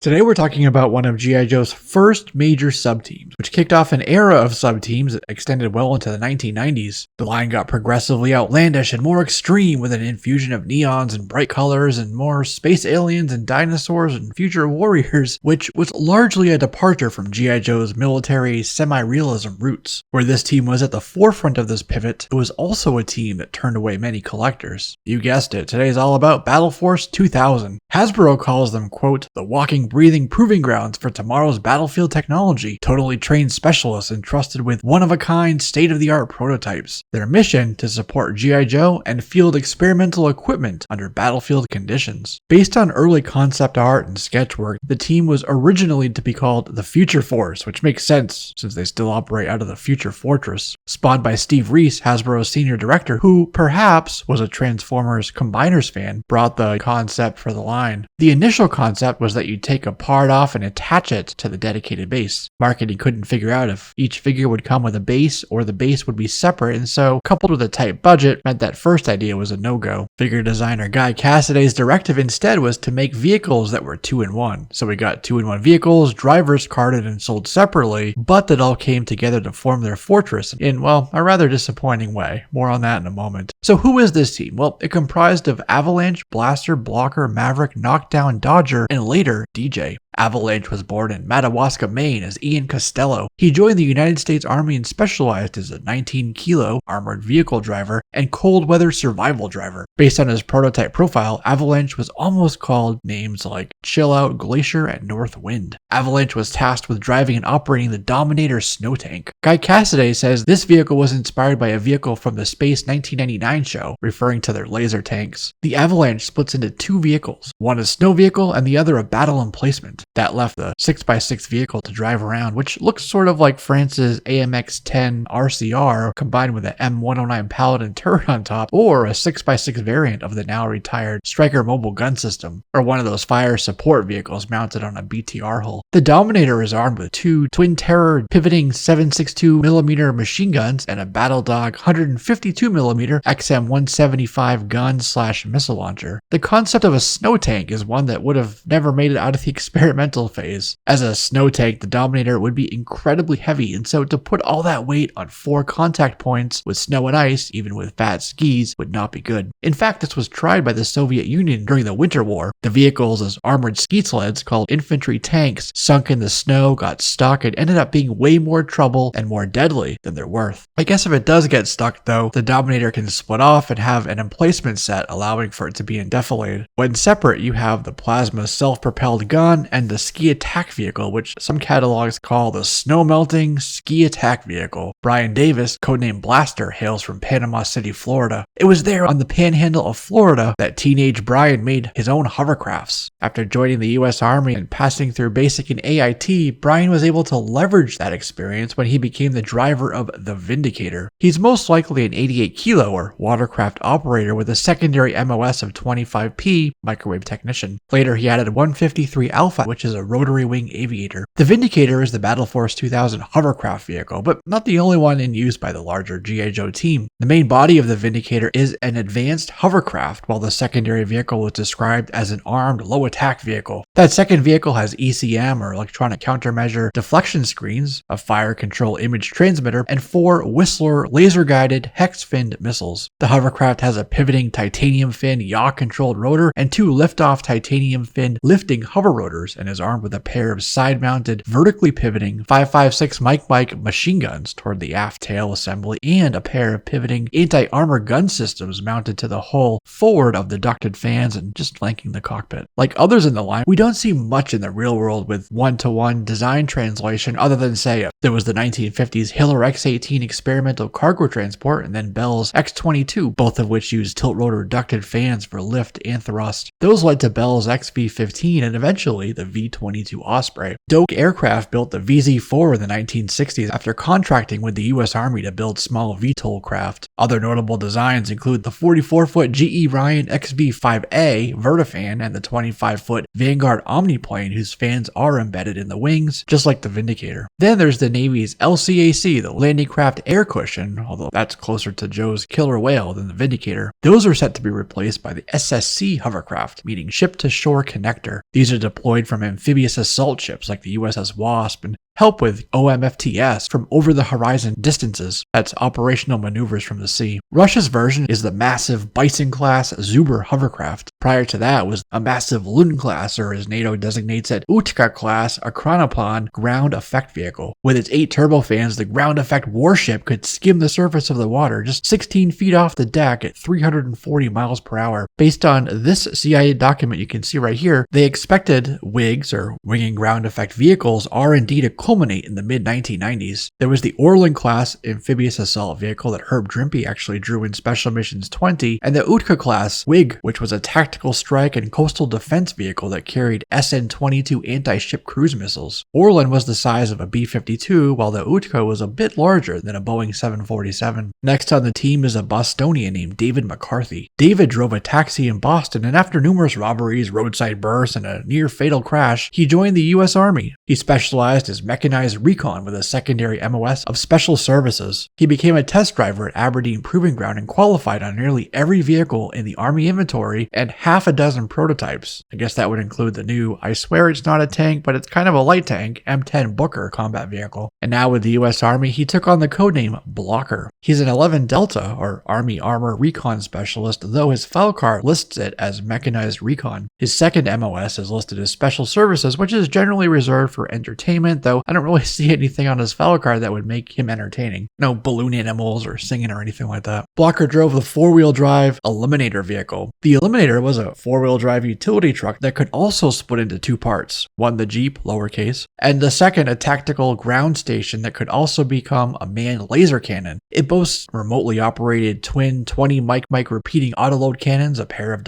Today we're talking about one of G.I. Joe's first major sub-teams, which kicked off an era of sub-teams that extended well into the 1990s. The line got progressively outlandish and more extreme with an infusion of neons and bright colors and more space aliens and dinosaurs and future warriors, which was largely a departure from G.I. Joe's military semi-realism roots. Where this team was at the forefront of this pivot, it was also a team that turned away many collectors. You guessed it, today is all about Battleforce 2000. Hasbro calls them, quote, the walking, breathing proving grounds for tomorrow's battlefield technology, totally trained specialists entrusted with one-of-a-kind, state-of-the-art prototypes. Their mission to support G.I. Joe and field experimental equipment under battlefield conditions. Based on early concept art and sketch work, the team was originally to be called the Future Force, which makes sense since they still operate out of the Future Fortress. Spawned by Steve Reese, Hasbro's senior director, who perhaps was a Transformers Combiners fan, brought the concept for the line. The initial concept was that you'd take a part off and attach it to the dedicated base. Marketing couldn't figure out if each figure would come with a base or the base would be separate, and so, coupled with a tight budget, meant that first idea was a no-go. Figure designer Guy Cassiday's directive instead was to make vehicles that were 2-in-1. So we got 2-in-1 vehicles, drivers carded and sold separately, but that all came together to form their fortress in, well, a rather disappointing way. More on that in a moment. So who is this team? Well, it comprised of Avalanche, Blaster, Blocker, Maverick, Knockdown, Dodger, and later DJ. Avalanche was born in Madawaska, Maine as Ian Costello. He joined the United States Army and specialized as a 19-kilo armored vehicle driver and cold weather survival driver. Based on his prototype profile, Avalanche was almost called names like Chill Out, Glacier, and North Wind. Avalanche was tasked with driving and operating the Dominator snow tank. Guy Cassiday says this vehicle was inspired by a vehicle from the Space 1999 show, referring to their laser tanks. The Avalanche splits into two vehicles, one a snow vehicle and the other a battle emplacement. That left the 6x6 vehicle to drive around, which looks sort of like France's AMX-10 RCR combined with an M109 Paladin turret on top, or a 6x6 variant of the now retired Striker mobile gun system, or one of those fire support vehicles mounted on a BTR hull. The Dominator is armed with two Twin Terror pivoting 7.62mm machine guns and a Battle Dog 152mm XM175 gun/missile launcher. The concept of a snow tank is one that would have never made it out of the experimental phase. As a snow tank, the Dominator would be incredibly heavy, and so to put all that weight on 4 contact points with snow and ice, even with fat skis, would not be good. In fact, this was tried by the Soviet Union during the Winter War. The vehicles as armored ski sleds called infantry tanks sunk in the snow, got stuck, and ended up being way more trouble and more deadly than they're worth. I guess if it does get stuck though, the Dominator can split off and have an emplacement set allowing for it to be endefilated. When separate, you have the plasma self-propelled gun and the ski attack vehicle, which some catalogs call the snow-melting ski attack vehicle. Brian Davis, codenamed Blaster, hails from Panama City, Florida. It was there on the panhandle of Florida that teenage Brian made his own hovercrafts. After joining the US Army and passing through basic and AIT, Brian was able to leverage that experience when he became the driver of the Vindicator. He's most likely an 88-kilo or watercraft operator with a secondary MOS of 25P, microwave technician. Later he added 153 Alpha, which is a rotary wing aviator. The Vindicator is the Battleforce 2000 hovercraft vehicle, but not the only one in use by the larger G.I. Joe team. The main body of the Vindicator is an advanced hovercraft, while the secondary vehicle was described as an armed low-attack vehicle. That second vehicle has ECM or electronic countermeasure deflection screens, a fire control image transmitter, and 4 Whistler laser-guided hex-finned missiles. The hovercraft has a pivoting titanium fin yaw-controlled rotor and 2 lift-off titanium fin lifting hover rotors, and is armed with a pair of side-mounted, vertically pivoting 5.56 Mike machine guns toward the aft tail assembly, and a pair of pivoting anti-armor gun systems mounted to the hull forward of the ducted fans and just flanking the cockpit. Like others in the line, we don't see much in the real world with one-to-one design translation other than, say, there was the 1950s Hiller X-18 experimental cargo transport and then Bell's X-22, both of which used tilt-rotor ducted fans for lift and thrust. Those led to Bell's XV-15 and eventually the V-22 Osprey. Doak Aircraft built the VZ-4 in the 1960s after contracting with the US Army to build small VTOL craft. Other notable designs include the 44-foot GE Ryan XB-5A Vertifan and the 25-foot Vanguard Omniplane, whose fans are embedded in the wings, just like the Vindicator. Then there's the Navy's LCAC, the Landing Craft Air Cushion, although that's closer to Joe's Killer Whale than the Vindicator. Those are set to be replaced by the SSC hovercraft, meaning Ship to Shore Connector. These are deployed from amphibious assault ships like the USS Wasp and help with OMFTS from over-the-horizon distances. That's operational maneuvers from the sea. Russia's version is the massive Bison-class Zuber hovercraft. Prior to that was a massive Lund-class, or as NATO designates it, Utka-class Akronoplan ground effect vehicle. With its 8 turbofans, the ground effect warship could skim the surface of the water just 16 feet off the deck at 340 miles per hour. Based on this CIA document you can see right here, they expected WIGs, or winging ground effect vehicles, R&D to culminate in the mid-1990s. There was the Orlan-class amphibious assault vehicle that Herb Drimpy actually drew in Special Missions 20, and the Utka-class WIG, which was a tactical strike and coastal defense vehicle that carried SN-22 anti-ship cruise missiles. Orlan was the size of a B-52, while the Utka was a bit larger than a Boeing 747. Next on the team is a Bostonian named David McCarthy. David drove a taxi in Boston, and after numerous robberies, roadside bursts, and a near-fatal crash, he joined the U.S. Army. He specialized as mechanized recon with a secondary MOS of Special Services. He became a test driver at Aberdeen Proving Ground and qualified on nearly every vehicle in the Army inventory and half a dozen prototypes. I guess that would include the new, I swear it's not a tank, but it's kind of a light tank, M10 Booker combat vehicle. And now with the U.S. Army, he took on the codename Blocker. He's an 11 Delta, or Army Armor Recon Specialist, though his file card lists it as Mechanized Recon. His second MOS is listed as Special Services, which is generally reserved for entertainment, though I don't really see anything on his file card that would make him entertaining. No balloon animals or singing or anything like that. Blocker drove the 4-wheel drive Eliminator vehicle. The Eliminator was a 4-wheel drive utility truck that could also split into 2 parts. One the Jeep, lowercase, and the second a tactical ground station that could also become a manned laser cannon. It boasts remotely operated twin 20 mic repeating autoload cannons, a pair of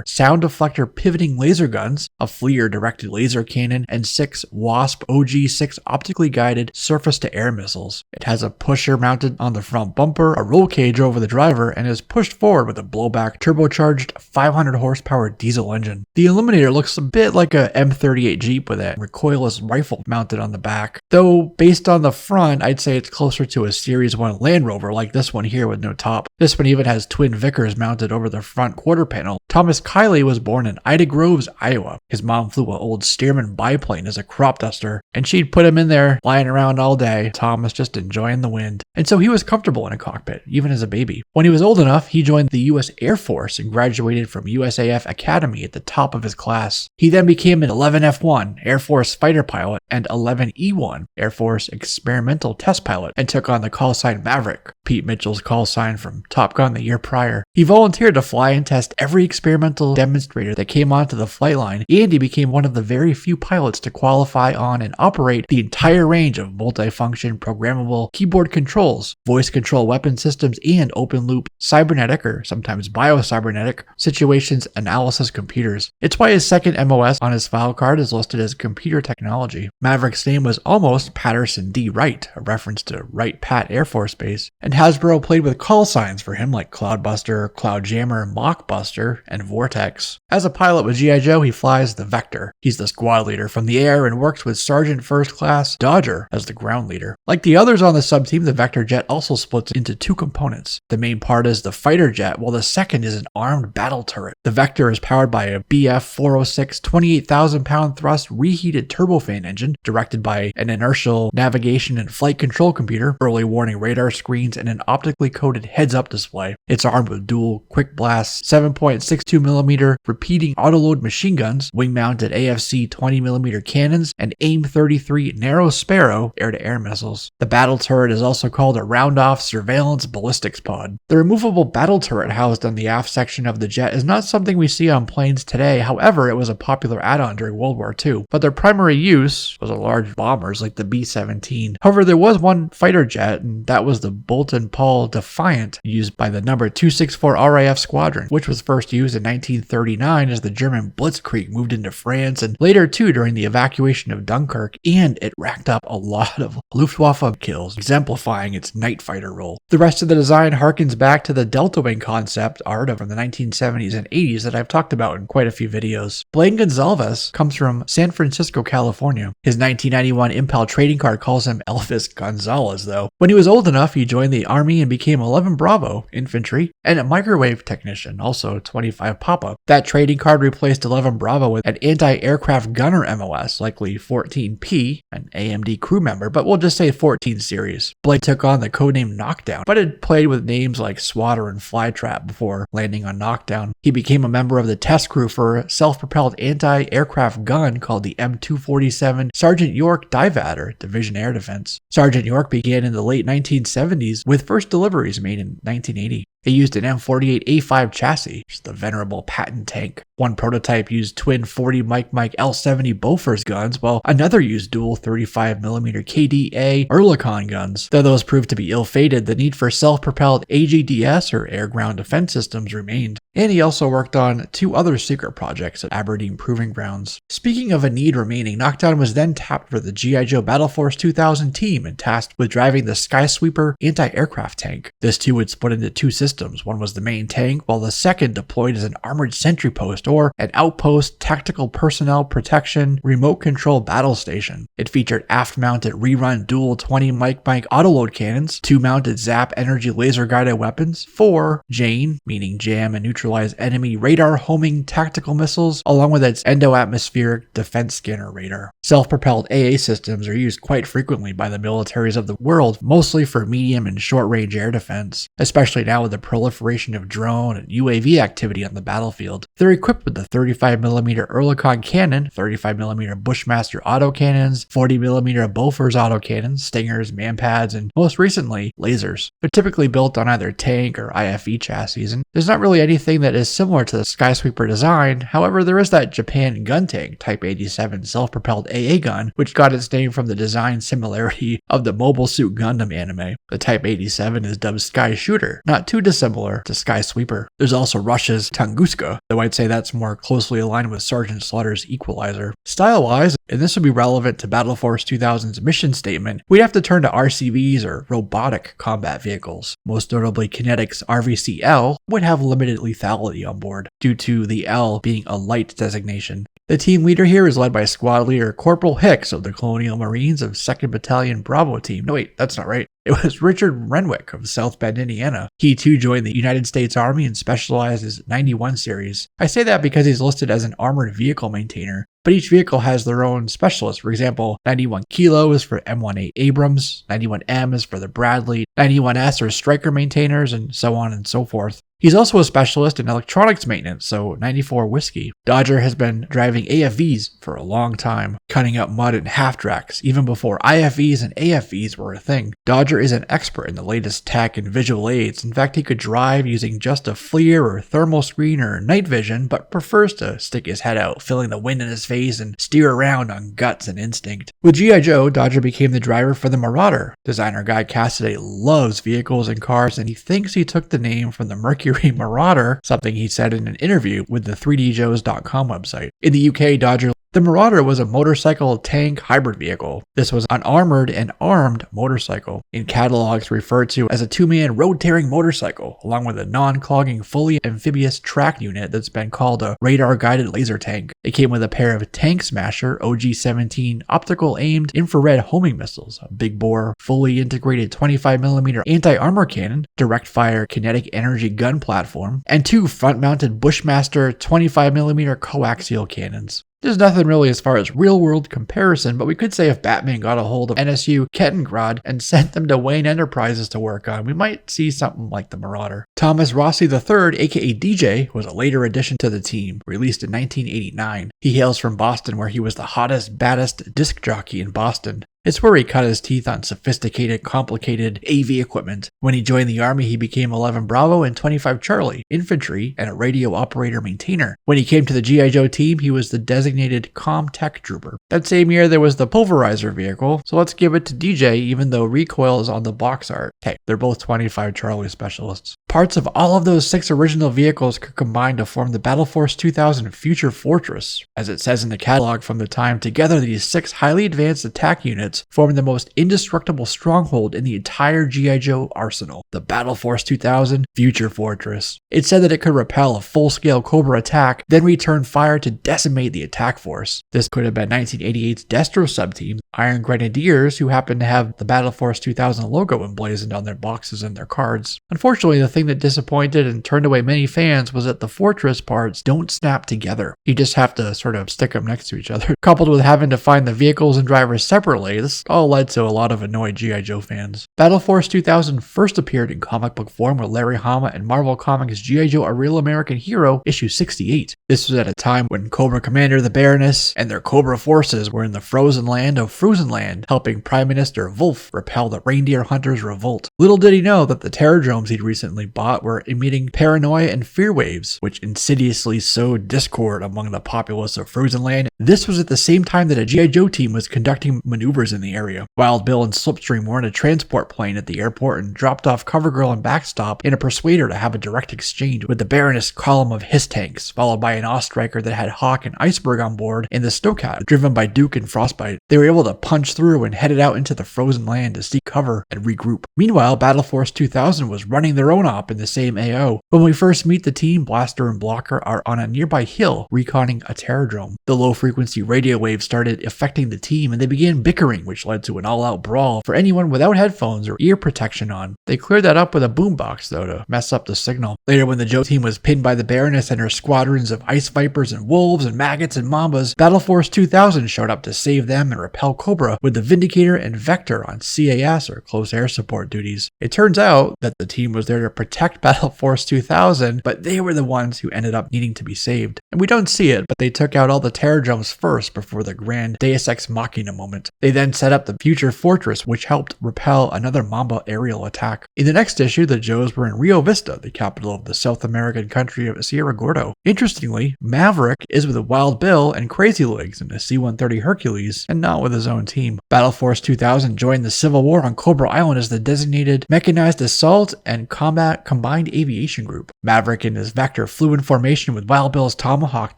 sound deflector pivoting laser guns, a FLIR directed laser cannon, and 6 Wasp OG-6 optically guided surface-to-air missiles. It has a pusher mounted on the front bumper, a roll cage over the driver, and is pushed forward with a blowback turbocharged 500 horsepower diesel engine. The Eliminator looks a bit like a M38 Jeep with a recoilless rifle mounted on the back. Though, based on the front, I'd say it's closer to a Series 1 Land Rover like this one here with no top. This one even has twin Vickers mounted over the front quarter panel. Thomas Kiley was born in Ida Groves, Iowa. His mom flew an old Stearman biplane as a crop duster, and she'd put him in there lying around all day. Tom was just enjoying the wind. And so he was comfortable in a cockpit, even as a baby. When he was old enough, he joined the U.S. Air Force and graduated from USAF Academy at the top of his class. He then became an 11F1 Air Force fighter pilot and 11E1 Air Force experimental test pilot and took on the call sign Maverick, Pete Mitchell's call sign from Top Gun the year prior. He volunteered to fly and test every experimental demonstrator that came onto the flight line, and he became one of the very few pilots to qualify on and operate the entire range of multifunction programmable keyboard controls, voice control weapon systems, and open loop cybernetic, or sometimes biocybernetic, situations analysis computers. It's why his second MOS on his file card is listed as computer technology. Maverick's name was almost Patterson D. Wright, a reference to Wright Pat Air Force Base, and Hasbro played with call signs for him like Cloudbuster, Cloudjammer, Mockbuster, and Vortex. As a pilot with G.I. Joe, he flies the Vector. He's the squad leader from the air and works with Sergeant First Class Dodger as the ground leader. Like the others on the sub-team, the Vector jet also splits into 2 components. The main part is the fighter jet, while the second is an armed battle turret. The Vector is powered by a BF-406 28,000-pound thrust reheated turbofan engine, directed by an inertial navigation and flight control computer, early warning radar screens, and an optically coded heads-up display. It's armed with dual quick blast 7.62mm repeating autoload machine guns, wing-mounted AFC 20mm cannons, and AIM-33 Narrow Sparrow air-to-air missiles. The battle turret is also called a round-off surveillance ballistics pod. The removable battle turret housed on the aft section of the jet is not something we see on planes today. However, it was a popular add-on during World War II, but their primary use was on large bombers like the B-17. However, there was one fighter jet, and that was the Boulton-Paul Defiant, used by the number 264 RAF Squadron, which was first used in 1939 as the German Blitzkrieg moved into France, and later too during the evacuation of Dunkirk, and it racked up a lot of Luftwaffe kills, exemplifying its night fighter role. The rest of the design harkens back to the Delta Wing concept art from the 1970s and 1980s that I've talked about in quite a few videos. Blaine Gonzalez comes from San Francisco, California. His 1991 Impel trading card calls him Elvis Gonzalez, though. When he was old enough, he joined the Army and became 11 Bravo infantry and a microwave technician, also 25 Papa. That trading card replaced 11 Bravo with an anti-aircraft gunner MOS, likely 14P, an AMD crew member, but we'll just say 14 series. Blaine took on the codename Knockdown, but had played with names like Swatter and Flytrap before landing on Knockdown. He became a member of the test crew for a self-propelled anti-aircraft gun called the M247 Sergeant York Divatter, Division Air Defense. Sergeant York began in the late 1970s with first deliveries made in 1980. It used an M48A5 chassis, which is the venerable Patton tank. One prototype used twin 40 Mike L70 Bofors guns, while another used dual 35mm KDA Oerlikon guns. Though those proved to be ill-fated, the need for self-propelled AGDS or air-ground defense systems remained. And he also worked on 2 other secret projects at Aberdeen Proving Grounds. Speaking of a need remaining, Knockdown was then tapped for the G.I. Joe Battleforce 2000 team and tasked with driving the Skysweeper anti-aircraft tank. This too would split into 2 systems. One was the main tank, while the second deployed as an armored sentry post or an outpost tactical personnel protection remote control battle station. It featured aft-mounted rerun dual 20 Mike autoload cannons, 2 mounted Zap energy laser guided weapons, 4 Jane, meaning jam and neutralize enemy radar homing tactical missiles, along with its endo-atmospheric defense scanner radar. Self-propelled AA systems are used quite frequently by the militaries of the world, mostly for medium and short-range air defense, especially now with the proliferation of drone and UAV activity on the battlefield. They're equipped with the 35mm Oerlikon cannon, 35mm Bushmaster autocannons, 40mm Bofors autocannons, stingers, manpads, and most recently, lasers. They're typically built on either tank or IFE chassis, and there's not really anything that is similar to the Skysweeper design. However, there is that Japan gun tank Type 87 self-propelled AA gun, which got its name from the design similarity of the Mobile Suit Gundam anime. The Type 87 is dubbed Sky Shooter, not too dissimilar to Skysweeper. There's also Russia's Tunguska, though I'd say that's more closely aligned with Sergeant Slaughter's Equalizer. Style-wise, and this would be relevant to Battleforce 2000's mission statement, we'd have to turn to RCVs or robotic combat vehicles. Most notably, Kinetic's RVC-L would have limited lethality on board, due to the L being a light designation. The team leader here is led by squad leader Corporal Hicks of the Colonial Marines of 2nd Battalion Bravo Team. No wait, that's not right. It was Richard Renwick of South Bend, Indiana. He too joined the United States Army and specialized as 91 series. I say that because he's listed as an armored vehicle maintainer, but each vehicle has their own specialist. For example, 91 Kilo is for M18 Abrams, 91M is for the Bradley, 91S are Striker maintainers, and so on and so forth. He's also a specialist in electronics maintenance, so 94 Whiskey. Dodger has been driving AFVs for a long time, cutting up mud in half-tracks, even before IFVs and AFVs were a thing. Dodger is an expert in the latest tech and visual aids. In fact, he could drive using just a FLIR or thermal screen or night vision, but prefers to stick his head out, feeling the wind in his face and steer around on guts and instinct. With G.I. Joe, Dodger became the driver for the Marauder. Designer Guy Cassidy loves vehicles and cars, and he thinks he took the name from the Mercury Marauder, something he said in an interview with the 3djoes.com website. In the UK, the Marauder was a motorcycle tank hybrid vehicle. This was an armored and armed motorcycle, in catalogs referred to as a 2-man road-tearing motorcycle, along with a non-clogging fully amphibious track unit that's been called a radar-guided laser tank. It came with a pair of Tank Smasher OG-17 optical-aimed infrared homing missiles, a big-bore, fully integrated 25mm anti-armor cannon, direct-fire kinetic energy gun platform, and 2 front-mounted Bushmaster 25mm coaxial cannons. There's nothing really as far as real-world comparison, but we could say if Batman got a hold of NSU Kettengrad and sent them to Wayne Enterprises to work on, we might see something like the Marauder. Thomas Rossi III, aka DJ, was a later addition to the team, released in 1989. He hails from Boston, where he was the hottest, baddest disc jockey in Boston. It's where he cut his teeth on sophisticated, complicated AV equipment. When he joined the Army, he became 11 Bravo and 25 Charlie, infantry, and a radio operator maintainer. When he came to the G.I. Joe team, he was the designated Comm Tech Trooper. That same year, there was the Pulverizer vehicle, so let's give it to DJ, even though recoil is on the box art. Hey, they're both 25 Charlie specialists. Parts of all of those 6 original vehicles could combine to form the Battleforce 2000 Future Fortress. As it says in the catalog from the time, together these 6 highly advanced attack units units, forming the most indestructible stronghold in the entire G.I. Joe arsenal, the Battleforce 2000 Future Fortress. It said that it could repel a full-scale Cobra attack, then return fire to decimate the attack force. This could have been 1988's Destro subteam, Iron Grenadiers, who happened to have the Battleforce 2000 logo emblazoned on their boxes and their cards. Unfortunately, the thing that disappointed and turned away many fans was that the Fortress parts don't snap together. You just have to sort of stick them next to each other. Coupled with having to find the vehicles and drivers separately, this all led to a lot of annoyed G.I. Joe fans. Battleforce 2000 first appeared in comic book form with Larry Hama and Marvel Comics' G.I. Joe A Real American Hero, issue 68. This was at a time when Cobra Commander the Baroness and their Cobra forces were in the frozen land of Fruzenland, helping Prime Minister Wolf repel the reindeer hunters' revolt. Little did he know that the Terradromes he'd recently bought were emitting paranoia and fear waves, which insidiously sowed discord among the populace of Fruzenland. This was at the same time that a G.I. Joe team was conducting maneuvers in the area. Wild Bill and Slipstream were in a transport plane at the airport and dropped off Covergirl and Backstop in a persuader to have a direct exchange with the Baroness column of Hiss tanks, followed by an Ostriker that had Hawk and Iceberg on board, and the Snowcat, driven by Duke and Frostbite. They were able to punch through and headed out into the frozen land to seek cover and regroup. Meanwhile, Battleforce 2000 was running their own op in the same AO. When we first meet the team, Blaster and Blocker are on a nearby hill reconning a Terradrome. The low-frequency radio waves started affecting the team, and they began bickering, which led to an all-out brawl for anyone without headphones or ear protection on. They cleared that up with a boombox, though, to mess up the signal. Later, when the Joe team was pinned by the Baroness and her squadrons of Ice Vipers and Wolves and Maggots and Mambas, Battleforce 2000 showed up to save them and repel Cobra with the Vindicator and Vector on CAS, or close air support duties. It turns out that the team was there to protect Battleforce 2000, but they were the ones who ended up needing to be saved. And we don't see it, but they took out all the Terradromes first before the grand Deus Ex Machina moment. They then set up the Future Fortress, which helped repel another Mamba aerial attack. In the next issue, the Joes were in Rio Vista, the capital of the South American country of Sierra Gordo. Interestingly, Maverick is with Wild Bill and Crazy Legs in the C-130 Hercules, and not with his own team. Battleforce 2000 joined the Civil War on Cobra Island as the designated Mechanized Assault and Combat Combined Aviation Group. Maverick and his Vector flew in formation with Wild Bill's Tomahawk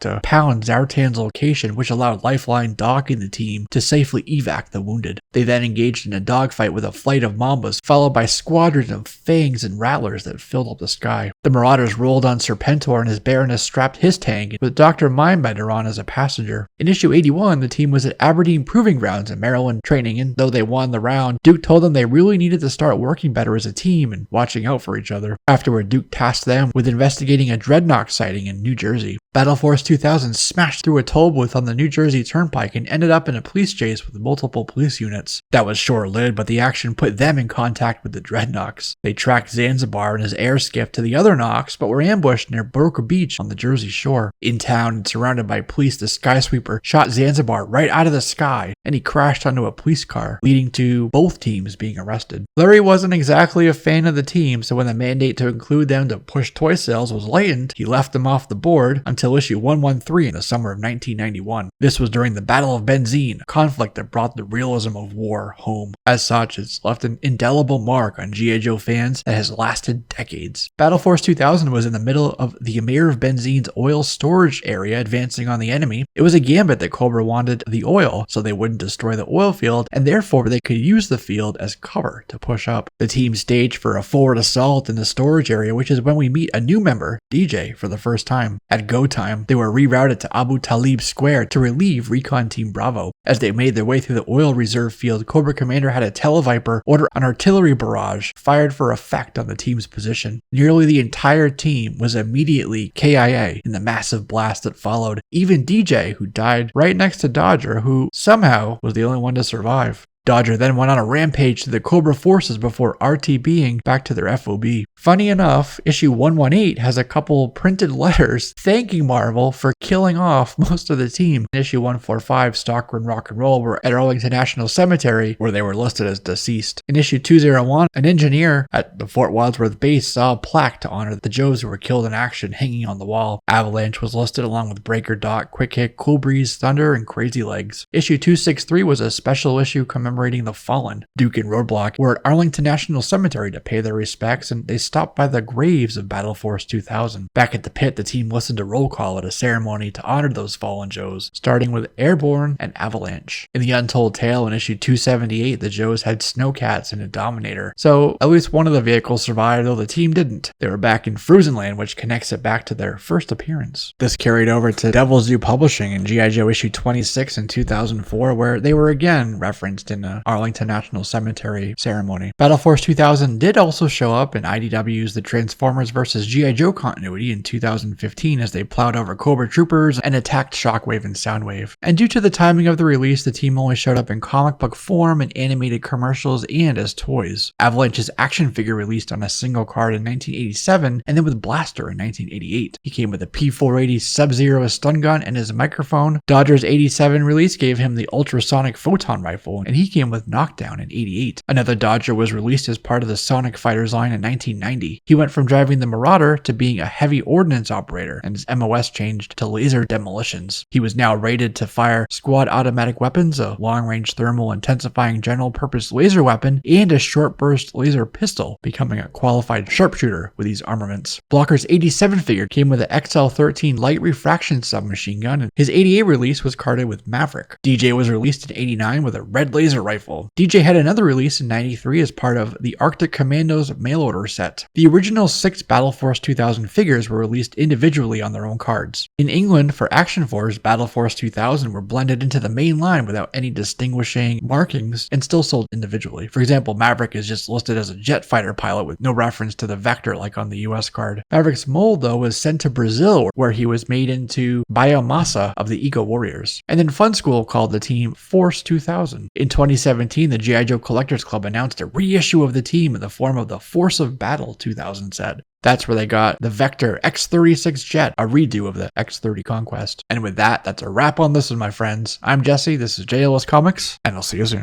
to pound Zartan's location, which allowed Lifeline Doc and the team to safely evac the wounded. They then engaged in a dogfight with a flight of Mambas, followed by squadrons of Fangs and Rattlers that filled up the sky. The Marauders rolled on Serpentor and his Baroness strapped his tank, with Dr. Mindbender on as a passenger. In issue 81, the team was at Aberdeen Proving Grounds in Maryland training, and though they won the round, Duke told them they really needed to start working better as a team and watching out for each other. Afterward, Duke tasked them with investigating a Dreadnought sighting in New Jersey. Battleforce 2000 smashed through a toll booth on the New Jersey Turnpike and ended up in a police chase with multiple police units. That was short-lived, but the action put them in contact with the Dreadnoughts. They tracked Zanzibar and his air skiff to the other Knox, but were ambushed near Broker Beach on the Jersey shore. In town and surrounded by police, the Skysweeper shot Zanzibar right out of the sky, and he crashed onto a police car, leading to both teams being arrested. Larry wasn't exactly a fan of the team, so when the mandate to include them to push toy sales was lightened, he left them off the board until issue 113 in the summer of 1991. This was during the Battle of Benzene, a conflict that brought the realism of war home. As such, it's left an indelible mark on G.I. Joe fans that has lasted decades. Battleforce 2000 was in the middle of the Emir of Benzene's oil storage area advancing on the enemy. It was a gambit that Cobra wanted the oil so they wouldn't destroy the oil field, and therefore they could use the field as cover to push up. The team staged for a forward assault in the storage area, which is when we meet a new member, DJ, for the first time. At go time, they were rerouted to Abu Talib Square to relieve Recon Team Bravo. As they made their way through the oil reserve field, Cobra Commander had a Televiper order an artillery barrage fired for effect on the team's position. Nearly the entire team was immediately KIA in the massive blast that followed. Even DJ, who died right next to Dodger, who somehow was the only one to survive. Dodger then went on a rampage to the Cobra forces before RTBing back to their FOB. Funny enough, issue 118 has a couple printed letters thanking Marvel for killing off most of the team. In issue 145, Stalker and Rock and Roll were at Arlington National Cemetery, where they were listed as deceased. In issue 201, an engineer at the Fort Wadsworth base saw a plaque to honor the Joes who were killed in action hanging on the wall. Avalanche was listed along with Breaker Dot, Quick Hit, Cool Breeze, Thunder, and Crazy Legs. Issue 263 was a special issue commemorating commemorating the fallen. Duke and Roadblock were at Arlington National Cemetery to pay their respects, and they stopped by the graves of Battleforce 2000. Back at the pit, the team listened to roll call at a ceremony to honor those fallen Joes, starting with Airborne and Avalanche. In the Untold Tale in issue 278, the Joes had Snowcats and a Dominator, so at least one of the vehicles survived, though the team didn't. They were back in Fruzenland, which connects it back to their first appearance. This carried over to Devil's Due Publishing in G.I. Joe issue 26 in 2004, where they were again referenced in the Arlington National Cemetery ceremony. Battleforce 2000 did also show up in IDW's The Transformers vs. G.I. Joe continuity in 2015 as they plowed over Cobra Troopers and attacked Shockwave and Soundwave. And due to the timing of the release, the team only showed up in comic book form in animated commercials and as toys. Avalanche's action figure released on a single card in 1987 and then with Blaster in 1988. He came with a P480 Sub-Zero stun gun and his microphone. Dodger's 87 release gave him the ultrasonic photon rifle, and he came with Knockdown in 88. Another Dodger was released as part of the Sonic Fighters line in 1990. He went from driving the Marauder to being a heavy ordnance operator, and his MOS changed to laser demolitions. He was now rated to fire squad automatic weapons, a long-range thermal intensifying general-purpose laser weapon, and a short-burst laser pistol, becoming a qualified sharpshooter with these armaments. Blocker's 87 figure came with an XL-13 light refraction submachine gun, and his 88 release was carded with Maverick. DJ was released in 89 with a red laser rifle. DJ had another release in 93 as part of the Arctic Commandos mail order set. The original 6 Battleforce 2000 figures were released individually on their own cards. In England, for Action Force, Battleforce 2000 were blended into the main line without any distinguishing markings and still sold individually. For example, Maverick is just listed as a jet fighter pilot with no reference to the Vector like on the US card. Maverick's mold, though, was sent to Brazil, where he was made into biomassa of the Eco Warriors. And then Fun School called the team Force 2000. In 2017, the G.I. Joe Collectors Club announced a reissue of the team in the form of the Force of Battle 2000 set. That's where they got the Vector X-36 jet, a redo of the X-30 Conquest. And with that, that's a wrap on this one, my friends. I'm Jesse, this is JLS Comics, and I'll see you soon.